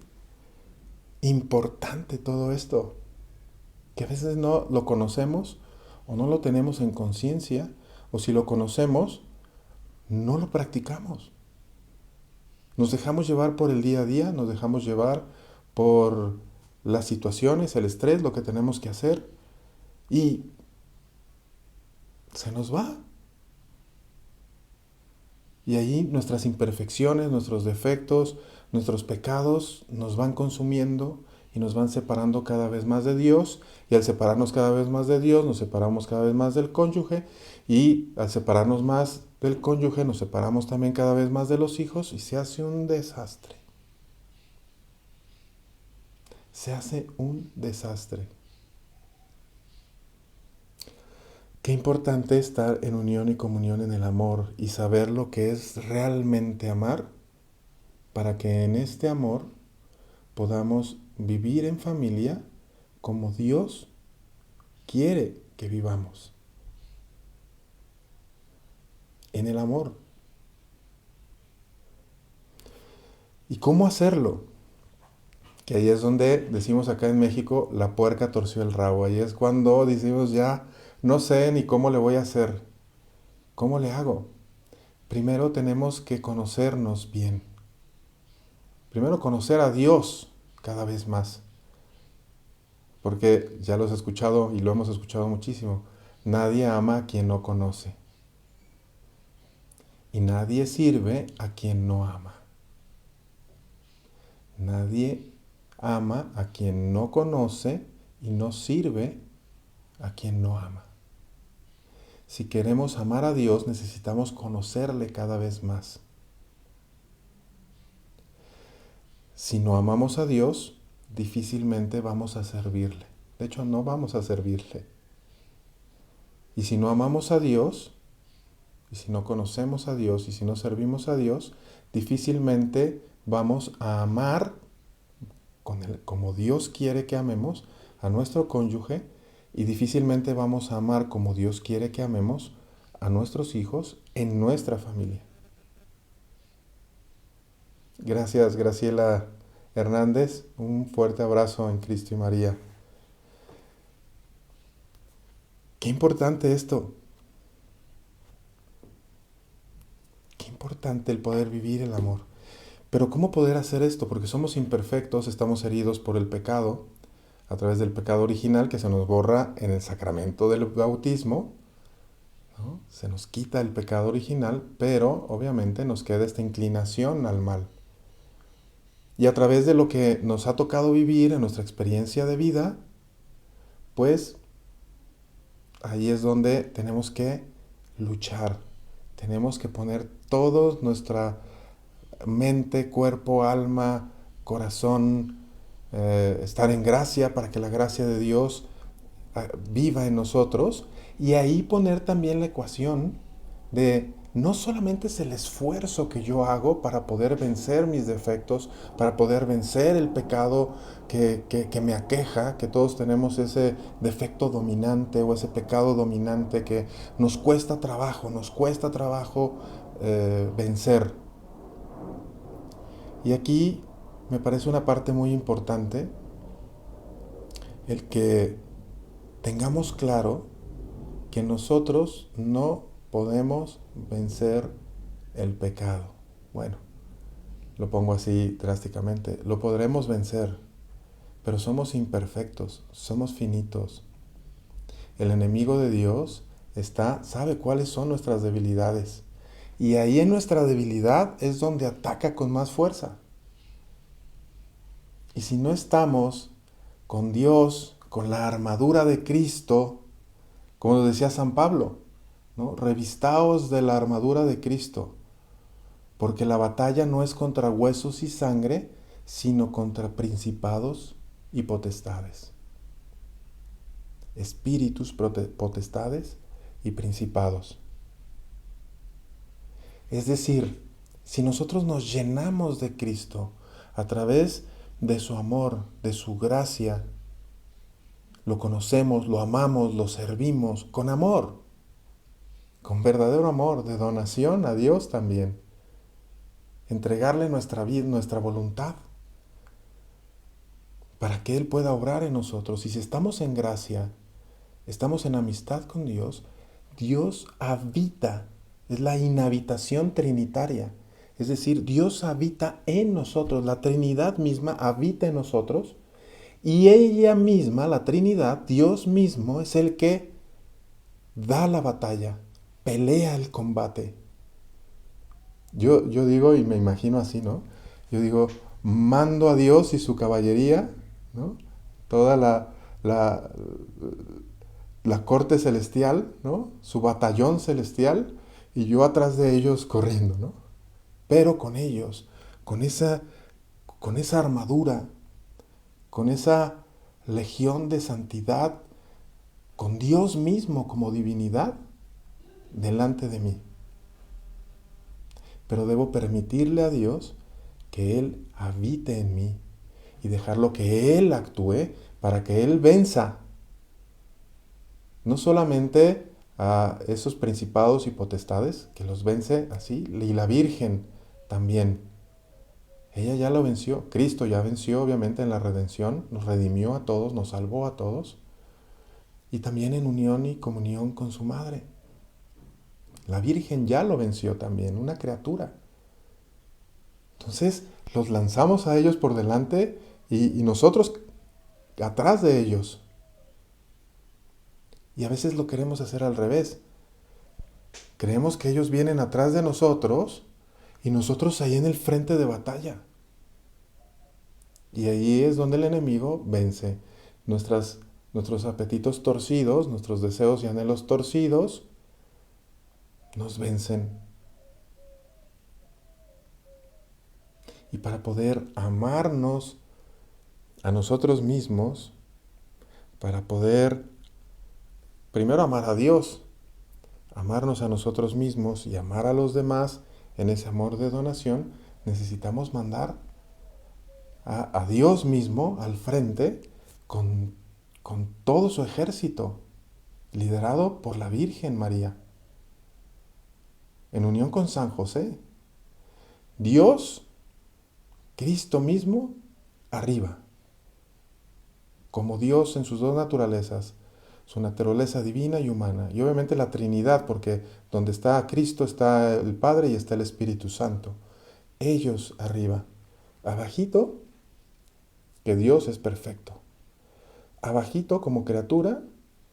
importante todo esto, que a veces no lo conocemos o no lo tenemos en conciencia, o si lo conocemos, no lo practicamos. Nos dejamos llevar por el día a día, nos dejamos llevar por las situaciones, el estrés, lo que tenemos que hacer, y se nos va. Y ahí nuestras imperfecciones, nuestros defectos, nuestros pecados nos van consumiendo y nos van separando cada vez más de Dios. Y al separarnos cada vez más de Dios, nos separamos cada vez más del cónyuge. Y al separarnos más del cónyuge, nos separamos también cada vez más de los hijos y se hace un desastre. se hace un desastre. Qué importante estar en unión y comunión en el amor y saber lo que es realmente amar, para que en este amor podamos vivir en familia como Dios quiere que vivamos. En el amor. ¿Y cómo hacerlo? Que ahí es donde decimos acá en México, la puerca torció el rabo. Ahí es cuando decimos ya, no sé ni cómo le voy a hacer. ¿Cómo le hago? Primero tenemos que conocernos bien. Primero conocer a Dios cada vez más. Porque ya lo has escuchado y lo hemos escuchado muchísimo. Nadie ama a quien no conoce. Y nadie sirve a quien no ama. Nadie ama a quien no conoce y no sirve a quien no ama. Si queremos amar a Dios, necesitamos conocerle cada vez más. Si no amamos a Dios, difícilmente vamos a servirle. De hecho, no vamos a servirle. Y si no amamos a Dios, y si no conocemos a Dios, y si no servimos a Dios, difícilmente vamos a amar como Dios quiere que amemos a nuestro cónyuge, y difícilmente vamos a amar como Dios quiere que amemos a nuestros hijos en nuestra familia. Gracias, Graciela Hernández. Un fuerte abrazo en Cristo y María. Qué importante esto. Qué importante el poder vivir el amor. Pero ¿cómo poder hacer esto? Porque somos imperfectos, estamos heridos por el pecado, a través del pecado original que se nos borra en el sacramento del bautismo, ¿no? Se nos quita el pecado original, pero obviamente nos queda esta inclinación al mal. Y a través de lo que nos ha tocado vivir en nuestra experiencia de vida, pues ahí es donde tenemos que luchar. Tenemos que poner toda nuestra mente, cuerpo, alma, corazón, estar en gracia para que la gracia de Dios viva en nosotros, y ahí poner también la ecuación de no solamente es el esfuerzo que yo hago para poder vencer mis defectos, para poder vencer el pecado que me aqueja, que todos tenemos ese defecto dominante o ese pecado dominante que nos cuesta trabajo vencer. Y aquí me parece una parte muy importante el que tengamos claro que nosotros no podemos vencer el pecado. Bueno, lo pongo así drásticamente. Lo podremos vencer, pero somos imperfectos, somos finitos. El enemigo de Dios sabe cuáles son nuestras debilidades. Y ahí en nuestra debilidad es donde ataca con más fuerza. Y si no estamos con Dios, con la armadura de Cristo, como lo decía San Pablo, ¿no? Revistaos de la armadura de Cristo, porque la batalla no es contra huesos y sangre, sino contra principados y potestades. Espíritus, potestades y principados. Es decir, si nosotros nos llenamos de Cristo a través de su amor, de su gracia, lo conocemos, lo amamos, lo servimos con amor, con verdadero amor, de donación a Dios también. Entregarle nuestra vida, nuestra voluntad, para que Él pueda obrar en nosotros. Y si estamos en gracia, estamos en amistad con Dios, Dios habita, es la inhabitación trinitaria. Es decir, Dios habita en nosotros, la Trinidad misma habita en nosotros, y ella misma, la Trinidad, Dios mismo, es el que da la batalla, pelea el combate. Yo digo y me imagino así, ¿no? Yo digo, mando a Dios y su caballería, ¿no? Toda la corte celestial, ¿no? Su batallón celestial, y yo atrás de ellos corriendo, ¿no? Pero con ellos, con esa armadura, con esa legión de santidad, con Dios mismo como divinidad delante de mí. Pero debo permitirle a Dios que Él habite en mí y dejarlo que Él actúe para que Él venza no solamente a esos principados y potestades, que los vence así, y la Virgen también. Ella ya lo venció, Cristo ya venció obviamente en la redención, nos redimió a todos, nos salvó a todos, y también en unión y comunión con su madre. La Virgen ya lo venció también, una criatura. Entonces los lanzamos a ellos por delante y nosotros atrás de ellos. Y a veces lo queremos hacer al revés. Creemos que ellos vienen atrás de nosotros y nosotros ahí en el frente de batalla. Y ahí es donde el enemigo vence nuestros apetitos torcidos, nuestros deseos y anhelos torcidos, nos vencen. Y para poder amarnos a nosotros mismos, para poder primero amar a Dios, amarnos a nosotros mismos y amar a los demás en ese amor de donación, necesitamos mandar a Dios mismo al frente con todo su ejército, liderado por la Virgen María, en unión con San José. Dios, Cristo mismo, arriba, como Dios en sus dos naturalezas, su naturaleza divina y humana. Y obviamente la Trinidad, porque donde está Cristo está el Padre y está el Espíritu Santo. Ellos arriba. Abajito, que Dios es perfecto. Abajito como criatura,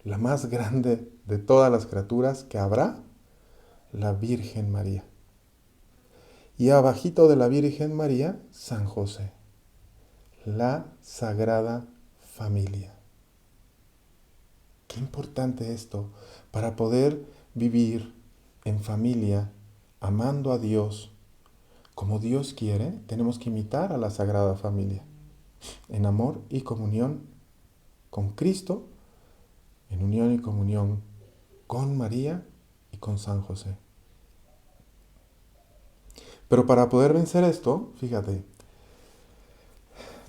la más grande de todas las criaturas que habrá, la Virgen María. Y abajito de la Virgen María, San José, la Sagrada Familia. Qué importante esto para poder vivir en familia, amando a Dios como Dios quiere. Tenemos que imitar a la Sagrada Familia en amor y comunión con Cristo, en unión y comunión con María y con San José. Pero para poder vencer esto, fíjate,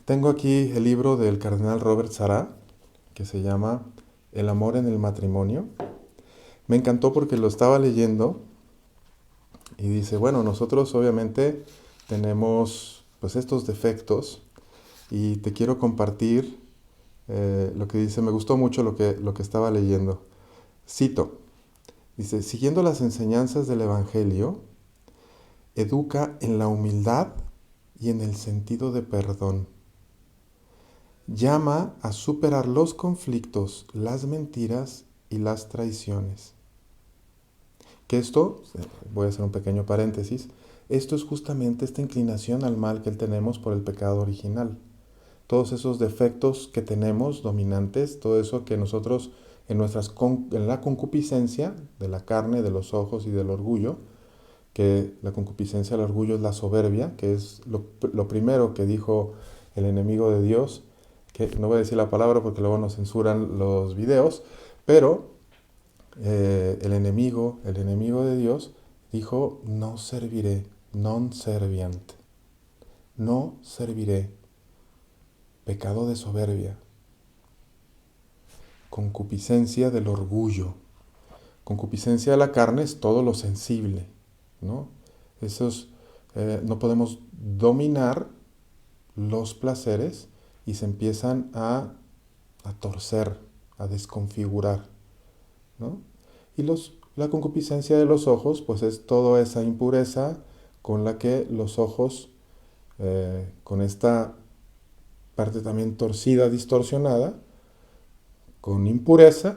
tengo aquí el libro del cardenal Robert Sarah, que se llama El amor en el matrimonio. Me encantó porque lo estaba leyendo y dice, bueno, nosotros obviamente tenemos pues estos defectos y te quiero compartir lo que dice. Me gustó mucho lo que estaba leyendo. Cito, dice, siguiendo las enseñanzas del Evangelio, educa en la humildad y en el sentido de perdón. Llama a superar los conflictos, las mentiras y las traiciones. Que esto, voy a hacer un pequeño paréntesis, esto es justamente esta inclinación al mal que tenemos por el pecado original. Todos esos defectos que tenemos dominantes, todo eso que nosotros en la concupiscencia de la carne, de los ojos y del orgullo, que la concupiscencia, el orgullo es la soberbia, que es lo primero que dijo el enemigo de Dios, que no voy a decir la palabra porque luego nos censuran los videos, pero el enemigo de Dios dijo, no serviré, non serviant, no serviré, pecado de soberbia, concupiscencia del orgullo, concupiscencia de la carne es todo lo sensible, ¿no? No podemos dominar los placeres y se empiezan a torcer, a desconfigurar, ¿no? Y la concupiscencia de los ojos, pues es toda esa impureza con la que los ojos, con esta parte también torcida, distorsionada, con impureza,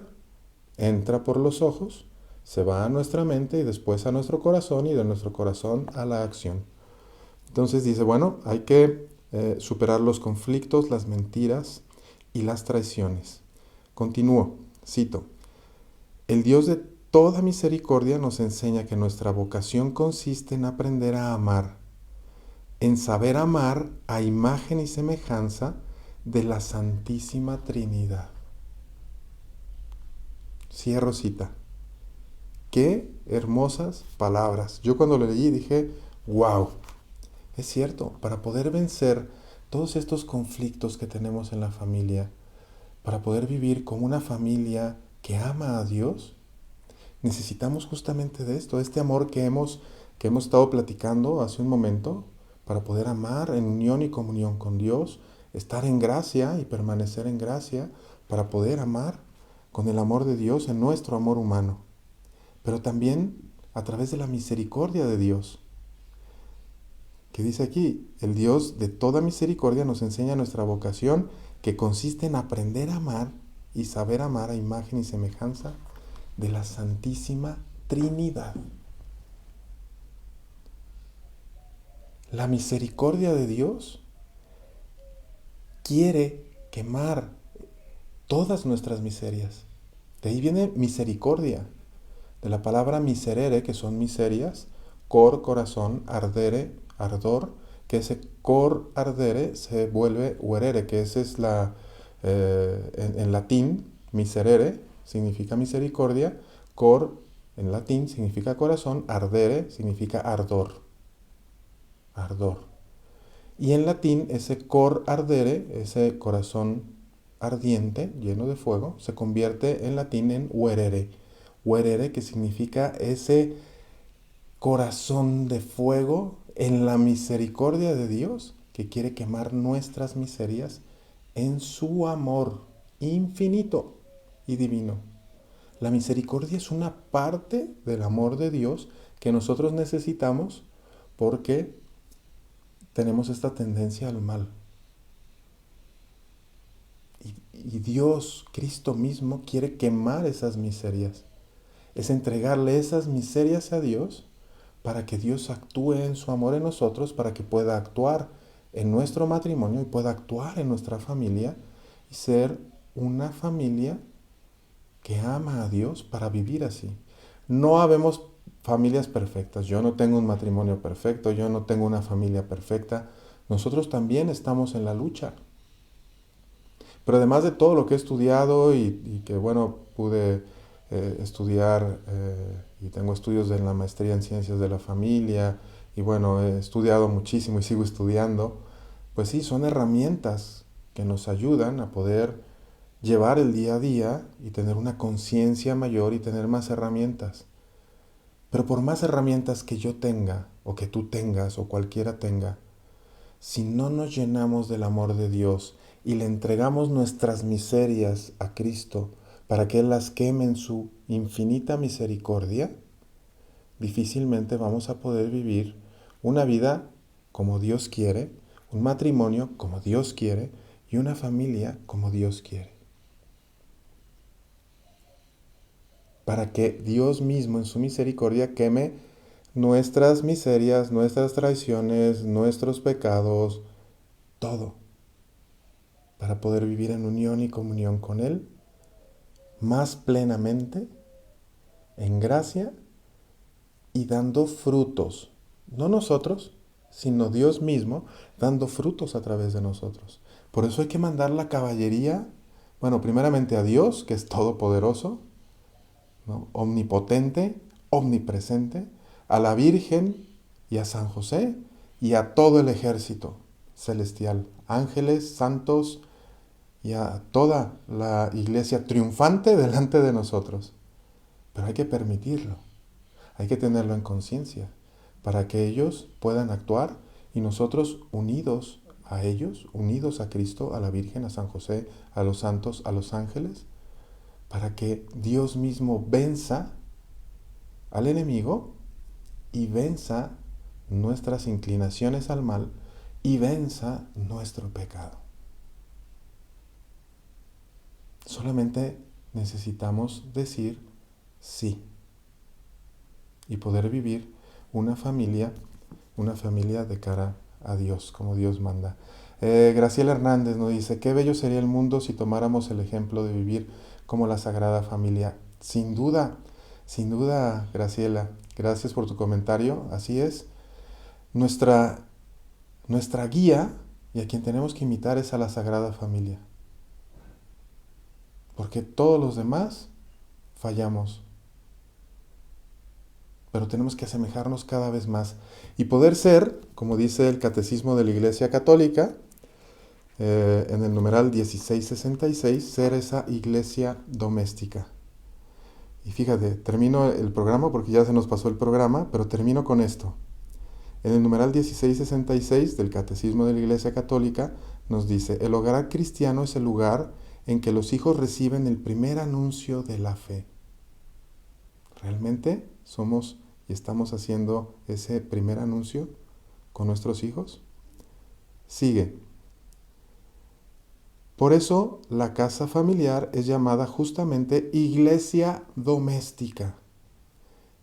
entra por los ojos, se va a nuestra mente y después a nuestro corazón y de nuestro corazón a la acción. Entonces dice, bueno, hay que superar los conflictos, las mentiras y las traiciones. Continúo, cito, el Dios de toda misericordia nos enseña que nuestra vocación consiste en aprender a amar, en saber amar a imagen y semejanza de la Santísima Trinidad. Cierro cita. Qué hermosas palabras. Yo cuando lo leí dije, wow, es cierto, para poder vencer todos estos conflictos que tenemos en la familia, para poder vivir como una familia que ama a Dios, necesitamos justamente de esto, este amor que hemos estado platicando hace un momento, para poder amar en unión y comunión con Dios, estar en gracia y permanecer en gracia, para poder amar con el amor de Dios en nuestro amor humano, pero también a través de la misericordia de Dios, que dice aquí, el Dios de toda misericordia nos enseña nuestra vocación, que consiste en aprender a amar y saber amar a imagen y semejanza de la Santísima Trinidad. La misericordia de Dios quiere quemar todas nuestras miserias. De ahí viene misericordia, de la palabra miserere, que son miserias, cor, corazón, ardere, ardor, que ese cor ardere se vuelve uerere, que esa es en latín, miserere significa misericordia, cor en latín significa corazón, ardere significa ardor, ardor. Y en latín ese cor ardere, ese corazón ardiente, lleno de fuego, se convierte en latín en uerere, uerere que significa ese corazón de fuego en la misericordia de Dios, que quiere quemar nuestras miserias en su amor infinito y divino. La misericordia es una parte del amor de Dios que nosotros necesitamos porque tenemos esta tendencia al mal. Y Dios, Cristo mismo, quiere quemar esas miserias. Es entregarle esas miserias a Dios para que Dios actúe en su amor en nosotros, para que pueda actuar en nuestro matrimonio y pueda actuar en nuestra familia y ser una familia que ama a Dios para vivir así. No habemos familias perfectas. Yo no tengo un matrimonio perfecto, yo no tengo una familia perfecta. Nosotros también estamos en la lucha. Pero además de todo lo que he estudiado y que, bueno, pude estudiar y tengo estudios de la maestría en ciencias de la familia y, bueno, he estudiado muchísimo y sigo estudiando, pues sí, son herramientas que nos ayudan a poder llevar el día a día y tener una conciencia mayor y tener más herramientas. Pero por más herramientas que yo tenga, o que tú tengas, o cualquiera tenga, si no nos llenamos del amor de Dios y le entregamos nuestras miserias a Cristo para que Él las queme en su infinita misericordia, difícilmente vamos a poder vivir una vida como Dios quiere, un matrimonio como Dios quiere y una familia como Dios quiere. Para que Dios mismo en su misericordia queme nuestras miserias, nuestras traiciones, nuestros pecados, todo, para poder vivir en unión y comunión con Él más plenamente, en gracia y dando frutos, no nosotros, sino Dios mismo dando frutos a través de nosotros. Por eso hay que mandar la caballería, bueno, primeramente a Dios, que es todopoderoso, ¿no? Omnipotente, omnipresente, a la Virgen y a San José y a todo el ejército celestial, ángeles, santos y a toda la iglesia triunfante delante de nosotros. Pero hay que permitirlo, hay que tenerlo en conciencia para que ellos puedan actuar y nosotros unidos a ellos, unidos a Cristo, a la Virgen, a San José, a los santos, a los ángeles, para que Dios mismo venza al enemigo y venza nuestras inclinaciones al mal y venza nuestro pecado. Solamente necesitamos decir sí y poder vivir una familia de cara a Dios, como Dios manda. Graciela Hernández nos dice, qué bello sería el mundo si tomáramos el ejemplo de vivir como la Sagrada Familia. Sin duda, Graciela, gracias por tu comentario. Así es. Nuestra guía Y a quien tenemos que imitar es a la Sagrada Familia. Porque todos los demás fallamos. Pero tenemos que asemejarnos cada vez más. Y poder ser, como dice el Catecismo de la Iglesia Católica, en el numeral 1666, ser esa iglesia doméstica. Y fíjate, termino el programa porque ya se nos pasó el programa, pero termino con esto. En el numeral 1666 del Catecismo de la Iglesia Católica nos dice: el hogar cristiano es el lugar en que los hijos reciben el primer anuncio de la fe. ¿Realmente somos y estamos haciendo ese primer anuncio con nuestros hijos? Sigue. Por eso la casa familiar es llamada justamente iglesia doméstica.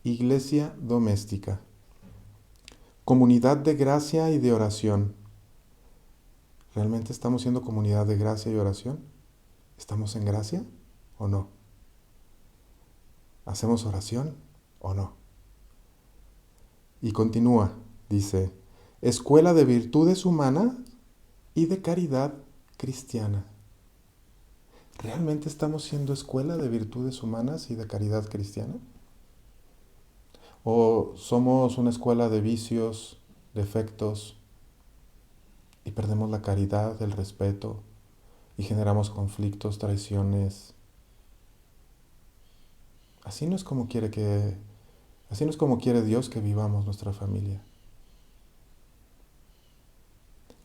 Iglesia doméstica. Comunidad de gracia y de oración. ¿Realmente estamos siendo comunidad de gracia y oración? ¿Estamos en gracia o no? ¿Hacemos oración o no? Y continúa, dice, escuela de virtudes humanas y de caridad cristiana. ¿Realmente estamos siendo escuela de virtudes humanas y de caridad cristiana? ¿O somos una escuela de vicios, defectos, y perdemos la caridad, el respeto, y generamos conflictos, traiciones? Así no es como quiere Dios que vivamos nuestra familia.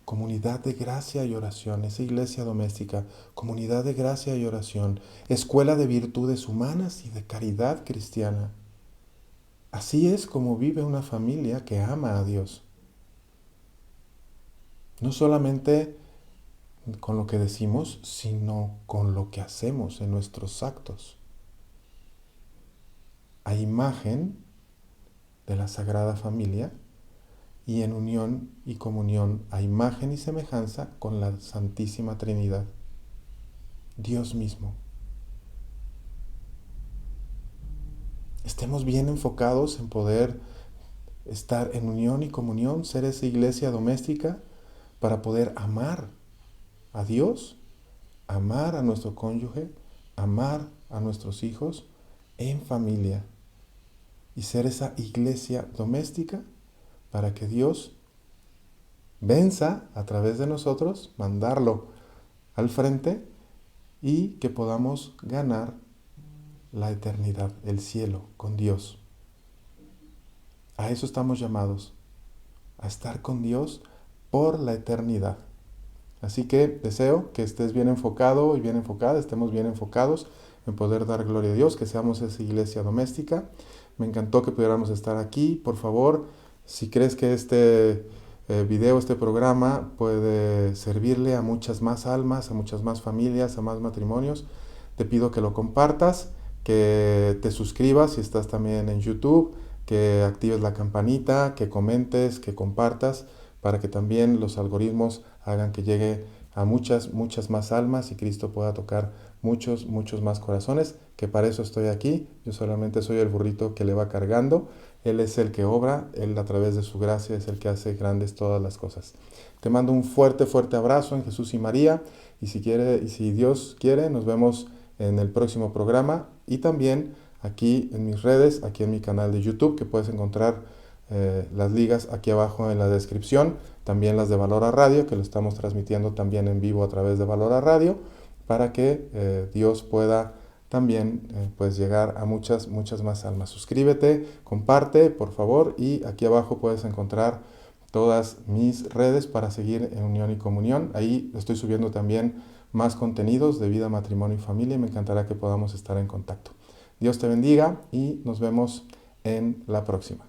Comunidad de gracia y oración, esa iglesia doméstica, comunidad de gracia y oración, escuela de virtudes humanas y de caridad cristiana. Así es como vive una familia que ama a Dios. No solamente con lo que decimos, sino con lo que hacemos en nuestros actos. A imagen de la Sagrada Familia y en unión y comunión, a imagen y semejanza con la Santísima Trinidad, Dios mismo. Estemos bien enfocados en poder estar en unión y comunión, ser esa iglesia doméstica para poder amar a Dios, amar a nuestro cónyuge, amar a nuestros hijos en familia y ser esa iglesia doméstica para que Dios venza a través de nosotros, mandarlo al frente y que podamos ganar la eternidad, el cielo con Dios. A eso estamos llamados, a estar con Dios por la eternidad. Así que deseo que estés bien enfocado y bien enfocada, estemos bien enfocados en poder dar gloria a Dios, que seamos esa iglesia doméstica. Me encantó que pudiéramos estar aquí. Por favor, si crees que este video, este programa puede servirle a muchas más almas, a muchas más familias, a más matrimonios, te pido que lo compartas, que te suscribas si estás también en YouTube, que actives la campanita, que comentes, que compartas, para que también los algoritmos hagan que llegue a muchas más almas y Cristo pueda tocar muchos más corazones, que para eso estoy aquí. Yo solamente soy el burrito que le va cargando. Él es el que obra, Él a través de su gracia es el que hace grandes todas las cosas. Te mando un fuerte abrazo en Jesús y María, y si Dios quiere, nos vemos en el próximo programa y también aquí en mis redes, aquí en mi canal de YouTube, que puedes encontrar las ligas aquí abajo en la descripción, también las de Valora Radio, que lo estamos transmitiendo también en vivo a través de Valora Radio, para que Dios pueda también pues llegar a muchas más almas. Suscríbete, comparte, por favor, y aquí abajo puedes encontrar todas mis redes para seguir en unión y comunión. Ahí estoy subiendo también más contenidos de vida, matrimonio y familia, y me encantará que podamos estar en contacto. Dios te bendiga y nos vemos en la próxima.